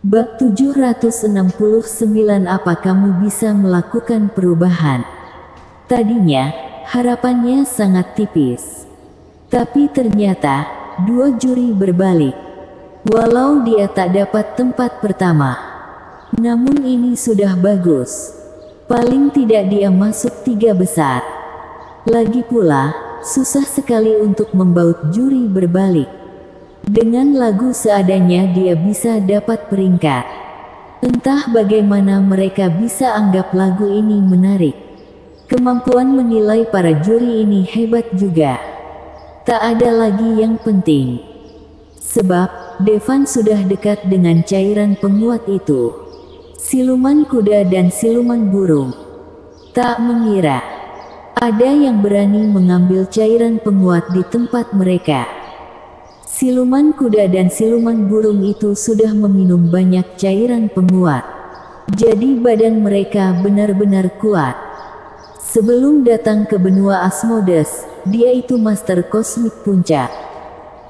Bab 769. Apa kamu bisa melakukan perubahan? Tadinya, harapannya sangat tipis. Tapi ternyata, dua juri berbalik. Walau dia tak dapat tempat pertama. Namun ini sudah bagus. Paling tidak dia masuk 3 besar. Lagi pula, susah sekali untuk membaut juri berbalik. Dengan lagu seadanya dia bisa dapat peringkat. Entah bagaimana mereka bisa anggap lagu ini menarik. Kemampuan menilai para juri ini hebat juga. Tak ada lagi yang penting. Sebab, Devan sudah dekat dengan cairan penguat itu. Siluman kuda dan siluman burung. Tak mengira ada yang berani mengambil cairan penguat di tempat mereka. Siluman kuda dan siluman burung itu sudah meminum banyak cairan penguat. Jadi badan mereka benar-benar kuat. Sebelum datang ke benua Asmodes, dia itu master kosmik puncak.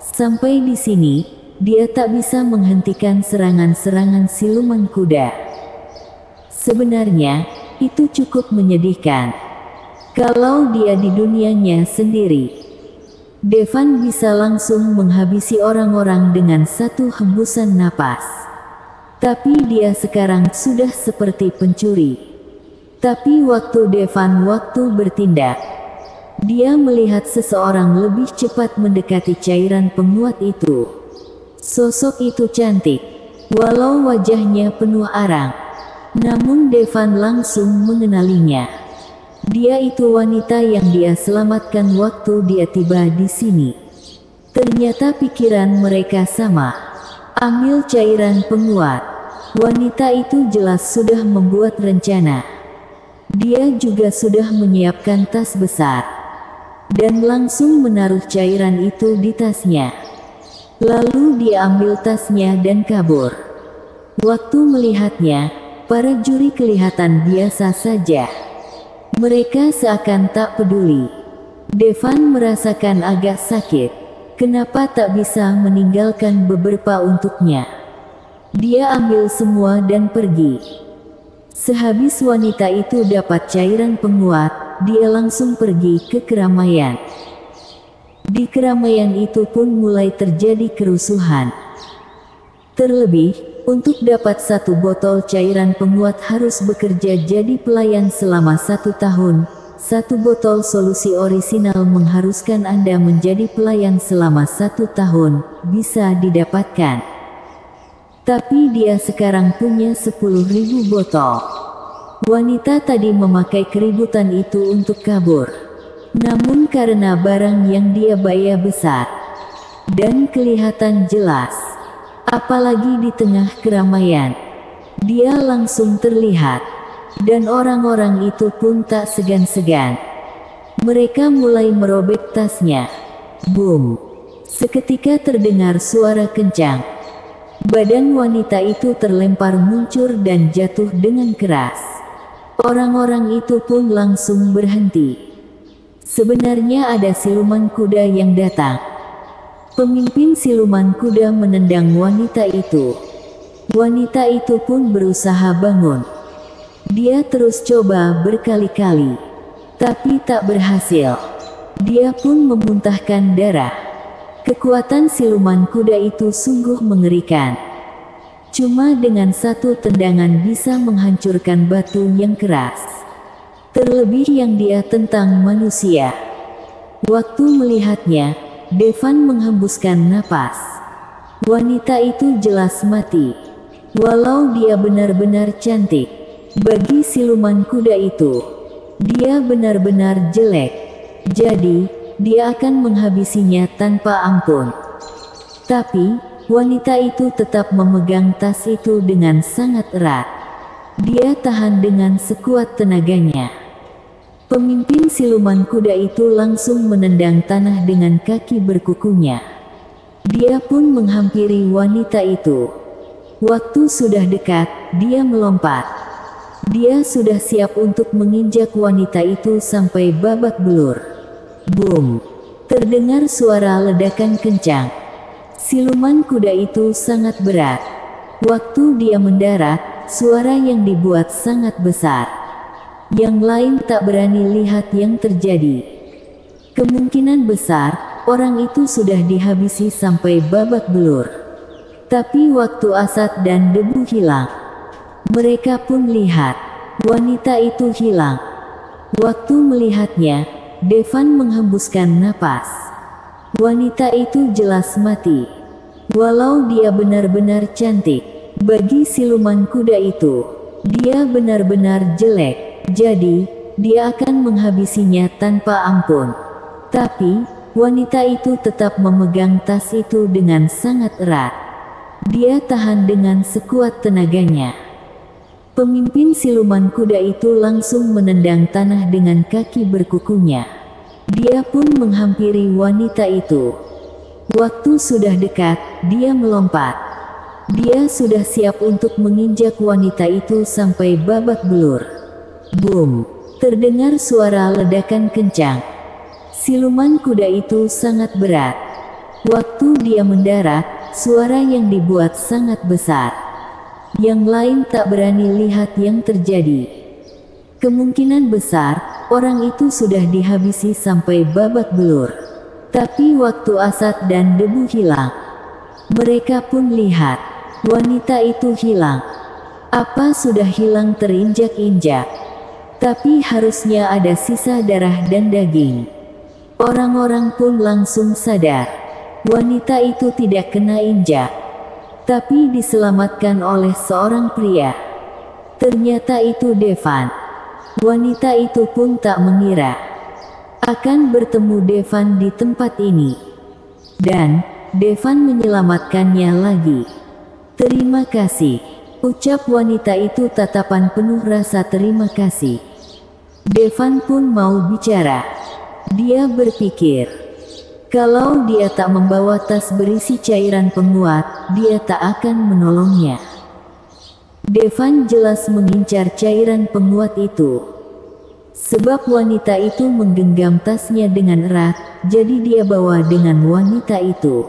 Sampai di sini, dia tak bisa menghentikan serangan-serangan siluman kuda. Sebenarnya, itu cukup menyedihkan. Kalau dia di dunianya sendiri, Devan bisa langsung menghabisi orang-orang dengan satu hembusan napas. Tapi dia sekarang sudah seperti pencuri. Tapi waktu Devan bertindak, dia melihat seseorang lebih cepat mendekati cairan penguat itu. Sosok itu cantik, walau wajahnya penuh arang. Namun Devan langsung mengenalinya. Dia itu wanita yang dia selamatkan waktu dia tiba di sini. Ternyata pikiran mereka sama. Ambil cairan penguat. Wanita itu jelas sudah membuat rencana. Dia juga sudah menyiapkan tas besar. Dan langsung menaruh cairan itu di tasnya. Lalu dia ambil tasnya dan kabur. Waktu melihatnya, para juri kelihatan biasa saja. Mereka seakan tak peduli. Devan merasakan agak sakit. Kenapa tak bisa meninggalkan beberapa untuknya? Dia ambil semua dan pergi. Sehabis wanita itu dapat cairan penguat, dia langsung pergi ke keramaian. Di keramaian itu pun mulai terjadi kerusuhan. Terlebih, untuk dapat 1 botol cairan penguat harus bekerja jadi pelayan selama 1 tahun. 1 botol solusi orisinal mengharuskan Anda menjadi pelayan selama 1 tahun, bisa didapatkan. Tapi dia sekarang punya 10.000 botol. Wanita tadi memakai keributan itu untuk kabur. Namun karena barang yang dia bayar besar dan kelihatan jelas, apalagi di tengah keramaian, dia langsung terlihat. Dan orang-orang itu pun tak segan-segan. Mereka mulai merobek tasnya. Boom! Seketika terdengar suara kencang. Badan wanita itu terlempar muncur dan jatuh dengan keras. Orang-orang itu pun langsung berhenti. Sebenarnya ada siluman kuda yang datang. Pemimpin siluman kuda menendang wanita itu. Wanita itu pun berusaha bangun. Dia terus coba berkali-kali, tapi tak berhasil. Dia pun memuntahkan darah. Kekuatan siluman kuda itu sungguh mengerikan. Cuma dengan 1 tendangan bisa menghancurkan batu yang keras. Terlebih yang dia tentang manusia. Waktu melihatnya, Devan menghembuskan napas. Wanita itu jelas mati. Walau dia benar-benar cantik, bagi siluman kuda itu, dia benar-benar jelek. Jadi, dia akan menghabisinya tanpa ampun. Tapi, wanita itu tetap memegang tas itu dengan sangat erat. Dia tahan dengan sekuat tenaganya. Pemimpin siluman kuda itu langsung menendang tanah dengan kaki berkukunya. Dia pun menghampiri wanita itu. Waktu sudah dekat, dia melompat. Dia sudah siap untuk menginjak wanita itu sampai babak belur. Boom! Terdengar suara ledakan kencang. Siluman kuda itu sangat berat. Waktu dia mendarat, suara yang dibuat sangat besar. Yang lain tak berani lihat yang terjadi. Kemungkinan besar, orang itu sudah dihabisi sampai babak belur. Tapi waktu asap dan debu hilang, mereka pun lihat, wanita itu hilang. Waktu melihatnya, Devan menghembuskan napas. Wanita itu jelas mati. Walau dia benar-benar cantik, bagi siluman kuda itu, dia benar-benar jelek. Jadi, dia akan menghabisinya tanpa ampun. Tapi, wanita itu tetap memegang tas itu dengan sangat erat. Dia tahan dengan sekuat tenaganya. Pemimpin siluman kuda itu langsung menendang tanah dengan kaki berkukunya. Dia pun menghampiri wanita itu. Waktu sudah dekat, dia melompat. Dia sudah siap untuk menginjak wanita itu sampai babak belur. Boom! Terdengar suara ledakan kencang. Siluman kuda itu sangat berat. Waktu dia mendarat, suara yang dibuat sangat besar. Yang lain tak berani lihat yang terjadi. Kemungkinan besar, orang itu sudah dihabisi sampai babak belur. Tapi waktu asap dan debu hilang, mereka pun lihat, wanita itu hilang. Apa sudah hilang terinjak-injak? Tapi harusnya ada sisa darah dan daging. Orang-orang pun langsung sadar, wanita itu tidak kena injak, tapi diselamatkan oleh seorang pria. Ternyata itu Devan. Wanita itu pun tak mengira akan bertemu Devan di tempat ini. Dan, Devan menyelamatkannya lagi. Terima kasih, ucap wanita itu tatapan penuh rasa terima kasih. Devan pun mau bicara. Dia berpikir, kalau dia tak membawa tas berisi cairan penguat, dia tak akan menolongnya. Devan jelas mengincar cairan penguat itu. Sebab wanita itu menggenggam tasnya dengan erat, jadi dia bawa dengan wanita itu.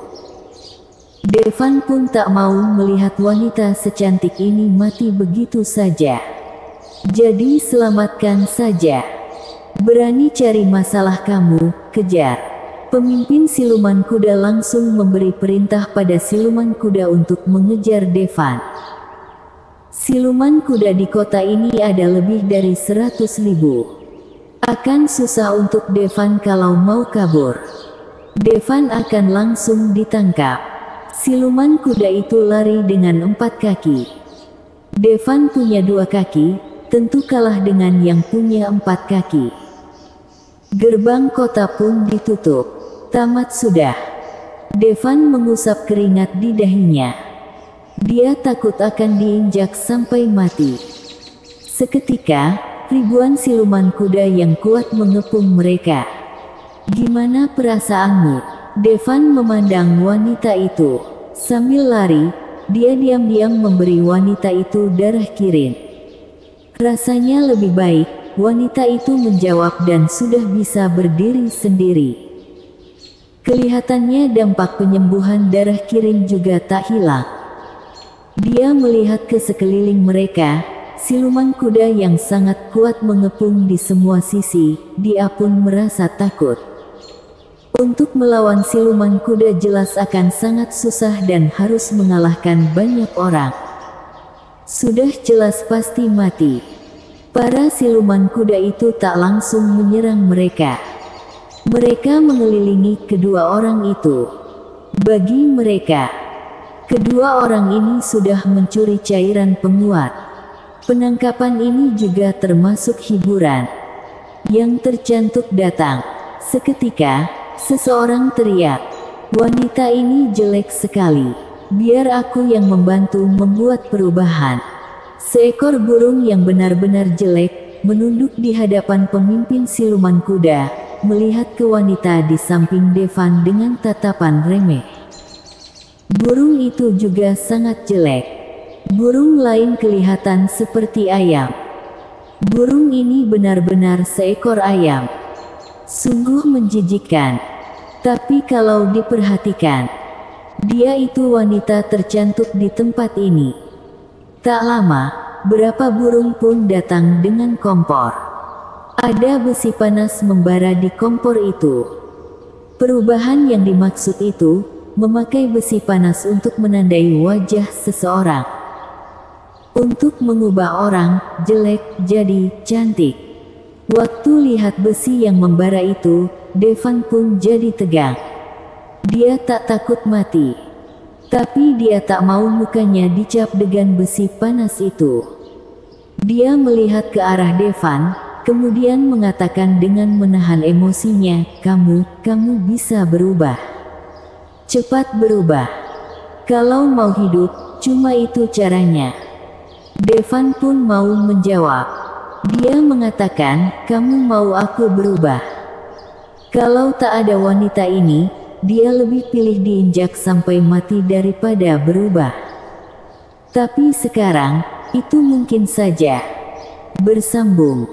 Devan pun tak mau melihat wanita secantik ini mati begitu saja. Jadi selamatkan saja. Berani cari masalah kamu, kejar. Pemimpin siluman kuda langsung memberi perintah pada siluman kuda untuk mengejar Devan. Siluman kuda di kota ini ada lebih dari 100.000. Akan susah untuk Devan kalau mau kabur. Devan akan langsung ditangkap. Siluman kuda itu lari dengan 4 kaki. Devan punya 2 kaki, tentu kalah dengan yang punya 4 kaki. Gerbang kota pun ditutup. Tamat sudah. Devan mengusap keringat di dahinya. Dia takut akan diinjak sampai mati. Seketika, ribuan siluman kuda yang kuat mengepung mereka. Gimana perasaanmu? Devan memandang wanita itu. Sambil lari, dia diam-diam memberi wanita itu darah kirin. Rasanya lebih baik. Wanita itu menjawab dan sudah bisa berdiri sendiri. Kelihatannya dampak penyembuhan darah kirin juga tak hilang. Dia melihat ke sekeliling mereka, siluman kuda yang sangat kuat mengepung di semua sisi, dia pun merasa takut. Untuk melawan siluman kuda jelas akan sangat susah dan harus mengalahkan banyak orang. Sudah jelas pasti mati. Para siluman kuda itu tak langsung menyerang mereka. Mereka mengelilingi kedua orang itu. Bagi mereka, kedua orang ini sudah mencuri cairan penguat. Penangkapan ini juga termasuk hiburan. Yang tercantik datang. Seketika, seseorang teriak, "Wanita ini jelek sekali. Biar aku yang membantu membuat perubahan." Seekor burung yang benar-benar jelek, menunduk di hadapan pemimpin siluman kuda, melihat ke wanita di samping Devan dengan tatapan remeh. Burung itu juga sangat jelek. Burung lain kelihatan seperti ayam. Burung ini benar-benar seekor ayam. Sungguh menjijikkan. Tapi kalau diperhatikan, Dia itu wanita tercantik di tempat ini. Tak lama, beberapa burung pun datang dengan kompor. Ada besi panas membara di kompor itu. Perubahan yang dimaksud itu, memakai besi panas untuk menandai wajah seseorang. Untuk mengubah orang jelek jadi cantik. Waktu lihat besi yang membara itu, Devan pun jadi tegang. Dia tak takut mati. Tapi dia tak mau mukanya dicap dengan besi panas itu. Dia melihat ke arah Devan, kemudian mengatakan dengan menahan emosinya, kamu bisa berubah. Cepat berubah. Kalau mau hidup, cuma itu caranya. Devan pun mau menjawab. Dia mengatakan, kamu mau aku berubah. Kalau tak ada wanita ini, dia lebih pilih diinjak sampai mati daripada berubah. Tapi sekarang, itu mungkin saja. Bersambung.